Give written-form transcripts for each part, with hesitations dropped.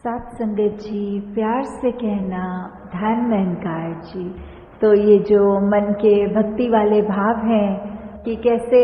साथ संगत जी, प्यार से कहना ध्यान में अहंकार जी। तो ये जो मन के भक्ति वाले भाव हैं कि कैसे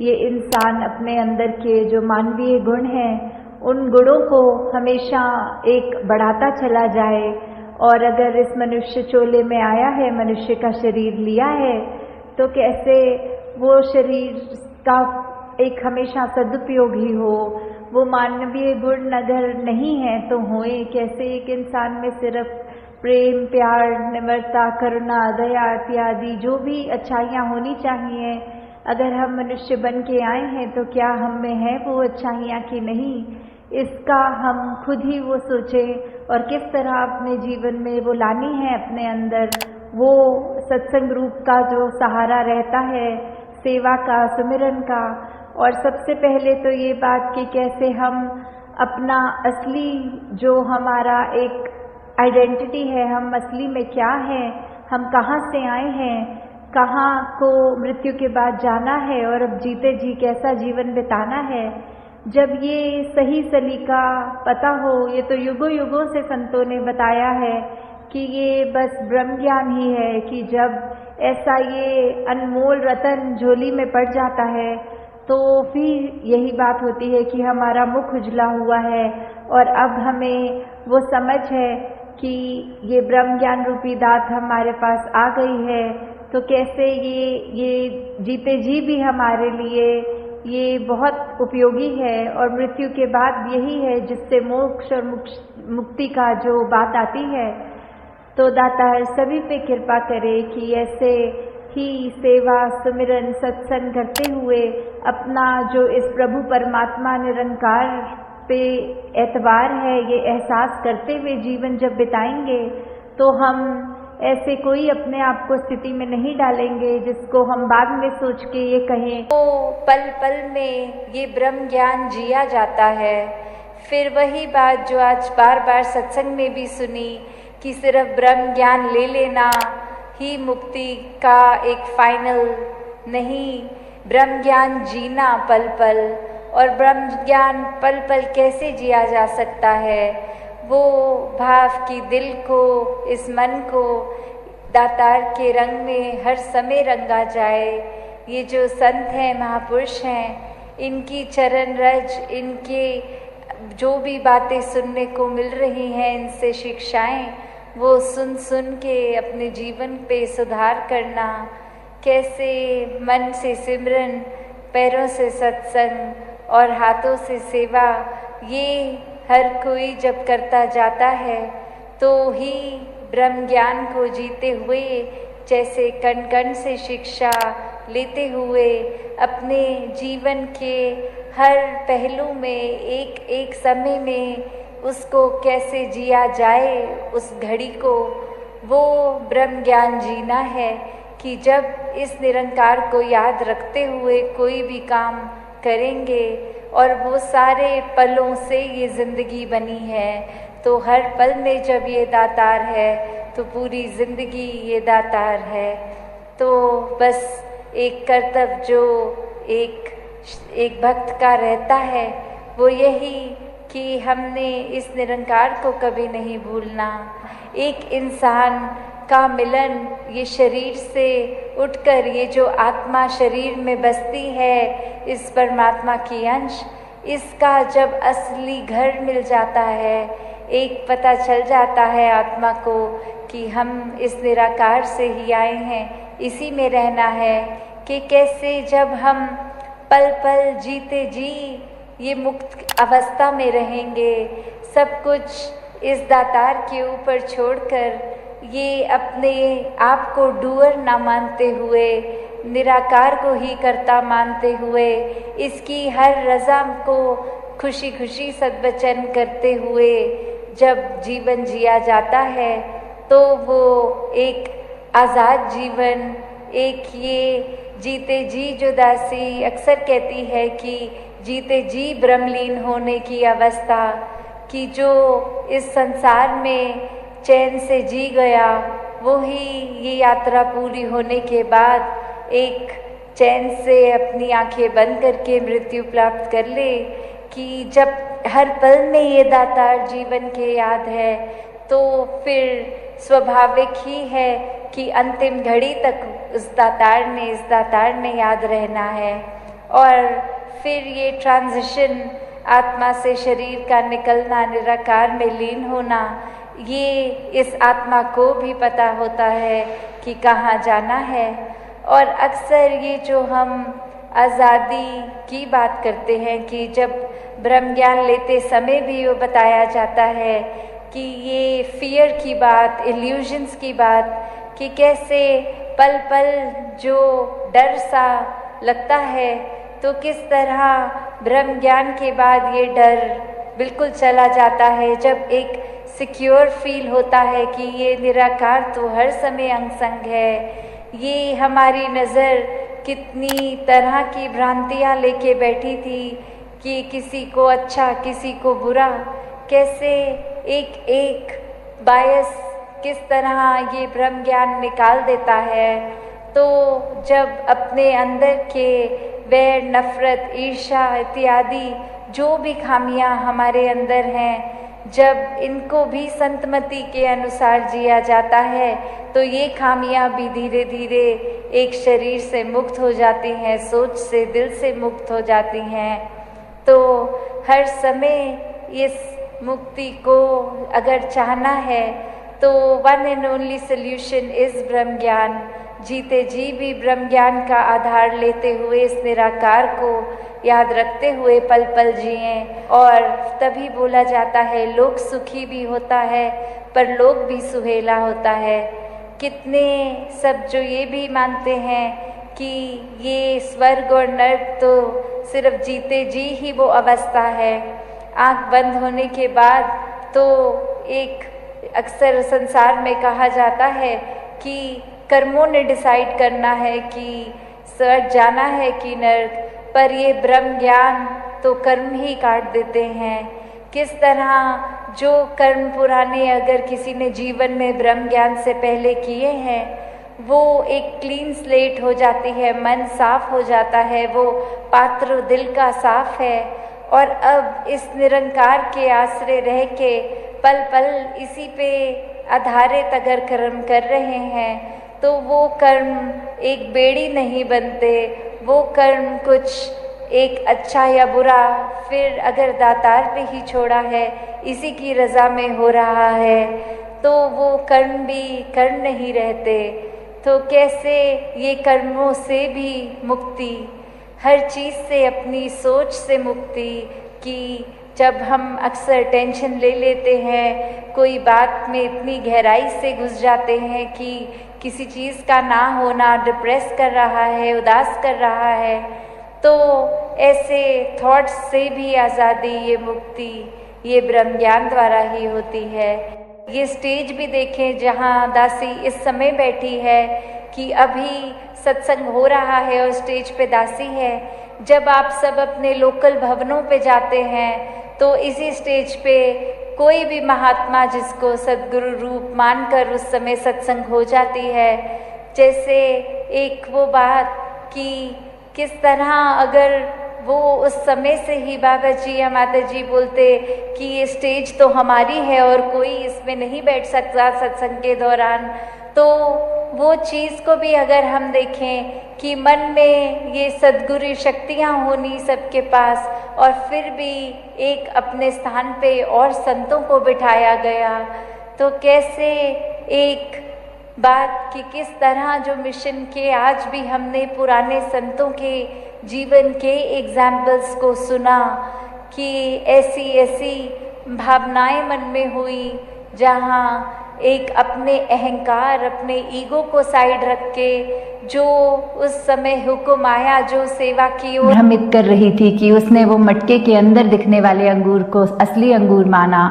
ये इंसान अपने अंदर के जो मानवीय गुण हैं उन गुणों को हमेशा एक बढ़ाता चला जाए, और अगर इस मनुष्य चोले में आया है, मनुष्य का शरीर लिया है, तो कैसे वो शरीर का एक हमेशा सदुपयोग ही हो। वो मानवीय गुण अगर नहीं है तो होए कैसे। एक इंसान में सिर्फ प्रेम, प्यार, निम्रता, करुणा, दया इत्यादि जो भी अच्छाइयाँ होनी चाहिए, अगर हम मनुष्य बन के आए हैं तो क्या हम में है वो अच्छाइयाँ कि नहीं, इसका हम खुद ही वो सोचें और किस तरह अपने जीवन में वो लानी है अपने अंदर। वो सत्संग रूप का जो सहारा रहता है, सेवा का, सुमिरन का। और सबसे पहले तो ये बात कि कैसे हम अपना असली जो हमारा एक आइडेंटिटी है, हम असली में क्या है, हम कहाँ से आए हैं, कहाँ को मृत्यु के बाद जाना है और अब जीते जी कैसा जीवन बिताना है। जब ये सही सलीका पता हो, ये तो युगों युगों से संतों ने बताया है कि ये बस ब्रह्म ज्ञान ही है कि जब ऐसा ये अनमोल रतन झोली में पड़ जाता है तो फिर यही बात होती है कि हमारा मुख उजला हुआ है और अब हमें वो समझ है कि ये ब्रह्म ज्ञान रूपी दात हमारे पास आ गई है। तो कैसे ये जीते जी भी हमारे लिए ये बहुत उपयोगी है, और मृत्यु के बाद यही है जिससे मोक्ष और मुक्ति का जो बात आती है। तो दाता सभी पे कृपा करे कि ऐसे ही सेवा, सुमिरन, सत्संग करते हुए अपना जो इस प्रभु परमात्मा निरंकार पे एतबार है, ये एहसास करते हुए जीवन जब बिताएंगे तो हम ऐसे कोई अपने आप को स्थिति में नहीं डालेंगे जिसको हम बाद में सोच के ये कहें तो पल पल में ये ब्रह्म ज्ञान जिया जाता है। फिर वही बात जो आज बार बार सत्संग में भी सुनी कि सिर्फ ब्रह्म ज्ञान ले लेना ही मुक्ति का एक फाइनल नहीं, ब्रह्म ज्ञान जीना पल पल। और ब्रह्म ज्ञान पल पल कैसे जिया जा सकता है, वो भाव की दिल को, इस मन को दातार के रंग में हर समय रंगा जाए। ये जो संत हैं, महापुरुष हैं, इनकी चरण रज, इनके जो भी बातें सुनने को मिल रही हैं, इनसे शिक्षाएं, वो सुन सुन के अपने जीवन पे सुधार करना। कैसे मन से सिमरन, पैरों से सत्संग और हाथों से सेवा, ये हर कोई जब करता जाता है तो ही ब्रह्म ज्ञान को जीते हुए, जैसे कण कण से शिक्षा लेते हुए अपने जीवन के हर पहलू में एक एक समय में उसको कैसे जिया जाए, उस घड़ी को, वो ब्रह्म ज्ञान जीना है। कि जब इस निरंकार को याद रखते हुए कोई भी काम करेंगे, और वो सारे पलों से ये जिंदगी बनी है, तो हर पल में जब ये दातार है तो पूरी जिंदगी ये दातार है। तो बस एक कर्तव्य जो एक भक्त का रहता है वो यही कि हमने इस निरंकार को कभी नहीं भूलना। एक इंसान का मिलन ये शरीर से उठकर ये जो आत्मा शरीर में बसती है, इस परमात्मा की अंश, इसका जब असली घर मिल जाता है, एक पता चल जाता है आत्मा को कि हम इस निराकार से ही आए हैं, इसी में रहना है। कि कैसे जब हम पल पल जीते जी ये मुक्त अवस्था में रहेंगे, सब कुछ इस दातार के ऊपर छोड़कर, ये अपने आप को डूअर ना मानते हुए, निराकार को ही कर्ता मानते हुए, इसकी हर रज़ा को खुशी खुशी सद्वचन करते हुए जब जीवन जिया जाता है तो वो एक आज़ाद जीवन, एक ये जीते जी जो दासी अक्सर कहती है कि जीते जी ब्रह्मलीन होने की अवस्था, कि जो इस संसार में चैन से जी गया वो ही ये यात्रा पूरी होने के बाद एक चैन से अपनी आंखें बंद करके मृत्यु प्राप्त कर ले। कि जब हर पल में ये दातार जीवन के याद है तो फिर स्वाभाविक ही है कि अंतिम घड़ी तक इस दातार ने याद रहना है। और फिर ये ट्रांजिशन, आत्मा से शरीर का निकलना, निराकार में लीन होना, ये इस आत्मा को भी पता होता है कि कहाँ जाना है। और अक्सर ये जो हम आज़ादी की बात करते हैं कि जब ब्रह्म ज्ञान लेते समय भी वो बताया जाता है कि ये फियर की बात, इल्यूजन्स की बात, कि कैसे पल पल जो डर सा लगता है तो किस तरह ब्रह्म ज्ञान के बाद ये डर बिल्कुल चला जाता है, जब एक सिक्योर फील होता है कि ये निराकार तो हर समय अंग संग है। ये हमारी नज़र कितनी तरह की भ्रांतियाँ लेके बैठी थी कि किसी को अच्छा किसी को बुरा, कैसे एक एक बायस किस तरह ये ब्रह्म ज्ञान निकाल देता है। तो जब अपने अंदर के वैर, नफरत, ईर्ष्या इत्यादि जो भी खामियां हमारे अंदर हैं, जब इनको भी संतमति के अनुसार जिया जाता है तो ये खामियां भी धीरे धीरे एक शरीर से मुक्त हो जाती हैं, सोच से, दिल से मुक्त हो जाती हैं। तो हर समय इस मुक्ति को अगर चाहना है तो one and only solution is ब्रह्म ज्ञान। जीते जी भी ब्रह्म ज्ञान का आधार लेते हुए इस निराकार को याद रखते हुए पल पल जिएं। और तभी बोला जाता है लोक सुखी भी होता है पर लोक भी सुहेला होता है। कितने सब जो ये भी मानते हैं कि ये स्वर्ग और नर्क तो सिर्फ जीते जी ही वो अवस्था है, आँख बंद होने के बाद तो एक अक्सर संसार में कहा जाता है कि कर्मों ने डिसाइड करना है कि स्वर्ग जाना है कि नर्क, पर ये ब्रह्म ज्ञान तो कर्म ही काट देते हैं। किस तरह जो कर्म पुराने अगर किसी ने जीवन में ब्रह्म ज्ञान से पहले किए हैं वो एक क्लीन स्लेट हो जाती है, मन साफ हो जाता है, वो पात्र दिल का साफ है। और अब इस निरंकार के आश्रय रह के पल पल इसी पे आधारित अगर कर्म कर रहे हैं तो वो कर्म एक बेड़ी नहीं बनते, वो कर्म कुछ एक अच्छा या बुरा फिर अगर दातार पे ही छोड़ा है, इसी की रज़ा में हो रहा है तो वो कर्म भी कर्म नहीं रहते। तो कैसे ये कर्मों से भी मुक्ति, हर चीज़ से अपनी सोच से मुक्ति, कि जब हम अक्सर टेंशन ले लेते हैं, कोई बात में इतनी गहराई से घुस जाते हैं कि किसी चीज़ का ना होना डिप्रेस कर रहा है, उदास कर रहा है, तो ऐसे थॉट्स से भी आज़ादी, ये मुक्ति, ये ब्रह्म ज्ञान द्वारा ही होती है। ये स्टेज भी देखें जहाँ दासी इस समय बैठी है कि अभी सत्संग हो रहा है और स्टेज पे दासी है। जब आप सब अपने लोकल भवनों पे जाते हैं तो इसी स्टेज पे कोई भी महात्मा जिसको सद्गुरु रूप मानकर उस समय सत्संग हो जाती है, जैसे एक वो बात कि किस तरह अगर वो उस समय से ही बाबा जी या माता जी बोलते कि ये स्टेज तो हमारी है और कोई इसमें नहीं बैठ सकता सत्संग के दौरान, तो वो चीज़ को भी अगर हम देखें कि मन में ये सद्गुरु शक्तियाँ होनी सबके पास और फिर भी एक अपने स्थान पे और संतों को बिठाया गया, तो कैसे एक बात कि किस तरह जो मिशन के आज भी हमने पुराने संतों के जीवन के एग्जाम्पल्स को सुना कि ऐसी ऐसी भावनाएं मन में हुई जहाँ एक अपने अहंकार, अपने ईगो को साइड रख के जो उस समय हुक्म आया, जो सेवा की ओर भ्रमित कर रही थी कि उसने वो मटके के अंदर दिखने वाले अंगूर को असली अंगूर माना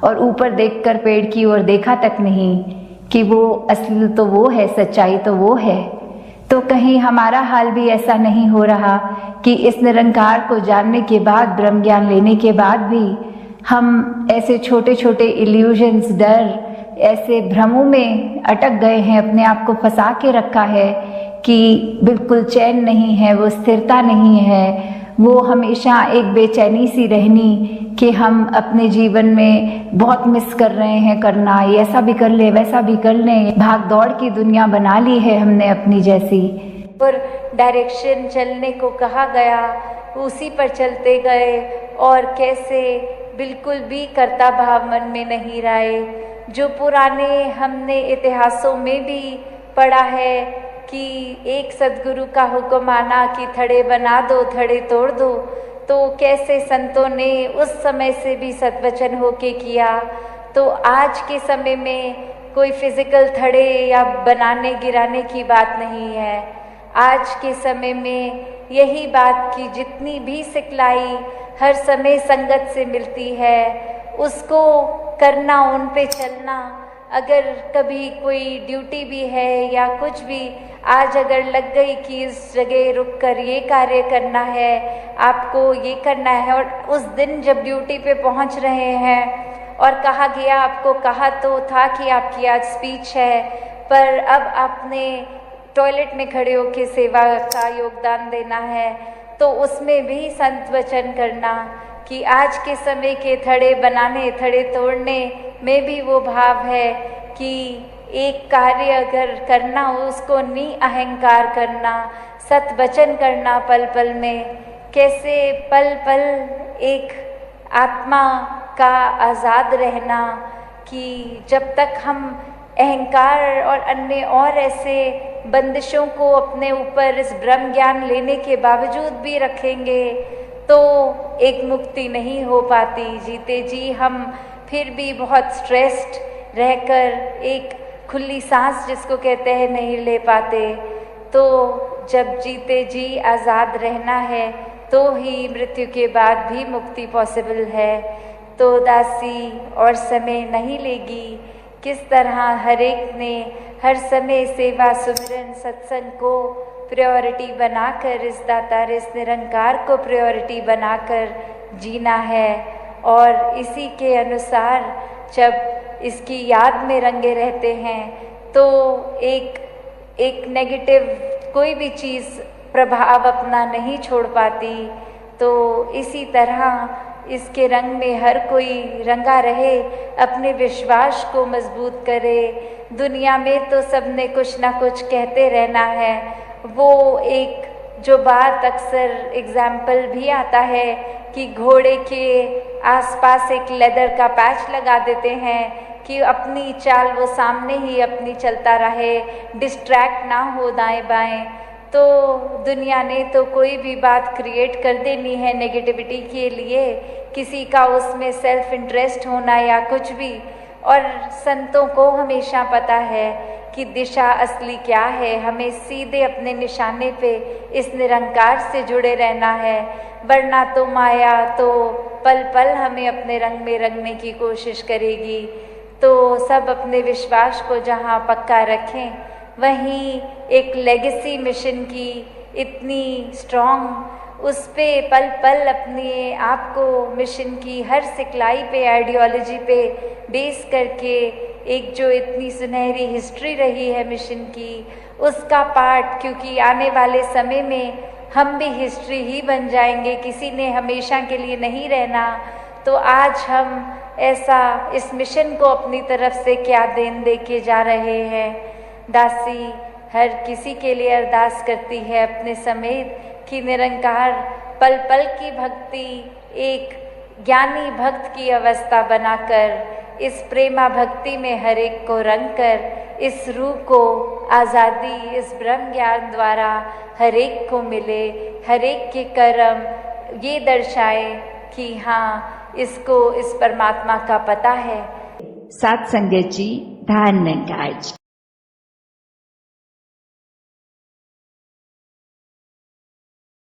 और ऊपर देखकर पेड़ की ओर देखा तक नहीं कि वो असली तो वो है, सच्चाई तो वो है। तो कहीं हमारा हाल भी ऐसा नहीं हो रहा कि इस निरंकार को जानने के बाद, ब्रह्म ज्ञान लेने के बाद भी हम ऐसे छोटे छोटे इल्यूजन्स, डर, ऐसे भ्रमों में अटक गए हैं, अपने आप को फंसा के रखा है कि बिल्कुल चैन नहीं है, वो स्थिरता नहीं है, वो हमेशा एक बेचैनी सी रहनी कि हम अपने जीवन में बहुत मिस कर रहे हैं करना, ये ऐसा भी कर ले वैसा भी कर लें, भाग दौड़ की दुनिया बना ली है हमने अपनी जैसी। पर डायरेक्शन चलने को कहा गया, उसी पर चलते गए और कैसे बिल्कुल भी कर्ता भाव मन में नहीं रहे। जो पुराने हमने इतिहासों में भी पढ़ा है कि एक सदगुरु का हुक्म आना कि थड़े बना दो थड़े तोड़ दो, तो कैसे संतों ने उस समय से भी सत्वचन होके किया। तो आज के समय में कोई फिजिकल थड़े या बनाने गिराने की बात नहीं है। आज के समय में यही बात कि जितनी भी सिखलाई हर समय संगत से मिलती है उसको करना, उन पे चलना। अगर कभी कोई ड्यूटी भी है या कुछ भी आज अगर लग गई कि इस जगह रुक कर ये कार्य करना है, आपको ये करना है, और उस दिन जब ड्यूटी पे पहुंच रहे हैं और कहा गया, आपको कहा तो था कि आपकी आज स्पीच है, पर अब आपने टॉयलेट में खड़े होकर सेवा का योगदान देना है, तो उसमें भी संत वचन करना कि आज के समय के थड़े बनाने थड़े तोड़ने में भी वो भाव है कि एक कार्य अगर करना हो उसको नि अहंकार करना, सत वचन करना पल पल में। कैसे पल पल एक आत्मा का आज़ाद रहना कि जब तक हम अहंकार और अन्य और ऐसे बंदिशों को अपने ऊपर इस ब्रह्म ज्ञान लेने के बावजूद भी रखेंगे तो एक मुक्ति नहीं हो पाती। जीते जी हम फिर भी बहुत स्ट्रेस्ड रहकर एक खुली सांस जिसको कहते हैं नहीं ले पाते। तो जब जीते जी आज़ाद रहना है तो ही मृत्यु के बाद भी मुक्ति पॉसिबल है। तो दासी और समय नहीं लेगी, किस तरह हर एक ने हर समय सेवा सुमिरन सत्संग को प्रायोरिटी बनाकर, इस दातार इस निरंकार को प्रायोरिटी बनाकर जीना है। और इसी के अनुसार जब इसकी याद में रंगे रहते हैं तो एक नेगेटिव कोई भी चीज़ प्रभाव अपना नहीं छोड़ पाती। तो इसी तरह इसके रंग में हर कोई रंगा रहे, अपने विश्वास को मजबूत करे। दुनिया में तो सबने कुछ ना कुछ कहते रहना है। वो एक जो बात अक्सर एग्जाम्पल भी आता है कि घोड़े के आसपास एक लेदर का पैच लगा देते हैं कि अपनी चाल वो सामने ही अपनी चलता रहे, डिस्ट्रैक्ट ना हो दाएं बाएं। तो दुनिया ने तो कोई भी बात क्रिएट कर देनी है नेगेटिविटी के लिए, किसी का उसमें सेल्फ इंटरेस्ट होना या कुछ भी। और संतों को हमेशा पता है कि दिशा असली क्या है। हमें सीधे अपने निशाने पे इस निरंकार से जुड़े रहना है, वरना तो माया तो पल पल हमें अपने रंग में रंगने की कोशिश करेगी। तो सब अपने विश्वास को जहाँ पक्का रखें, वहीं एक लेगेसी मिशन की इतनी स्ट्रॉन्ग, उस पे पल पल अपने आप को मिशन की हर सिखलाई पे, आइडियोलॉजी पे बेस करके एक जो इतनी सुनहरी हिस्ट्री रही है मिशन की, उसका पार्ट, क्योंकि आने वाले समय में हम भी हिस्ट्री ही बन जाएंगे, किसी ने हमेशा के लिए नहीं रहना। तो आज हम ऐसा इस मिशन को अपनी तरफ से क्या देन दे के जा रहे हैं। दासी हर किसी के लिए अरदास करती है अपने समेत कि निरंकार पल पल की भक्ति एक ज्ञानी भक्त की अवस्था बनाकर, इस प्रेमा भक्ति में हर एक को रंग कर, इस रूह को आज़ादी इस ब्रह्म ज्ञान द्वारा हर एक को मिले। हर एक के कर्म ये दर्शाए कि हाँ, इसको इस परमात्मा का पता है। सत्संगत जी, धन्यवाद।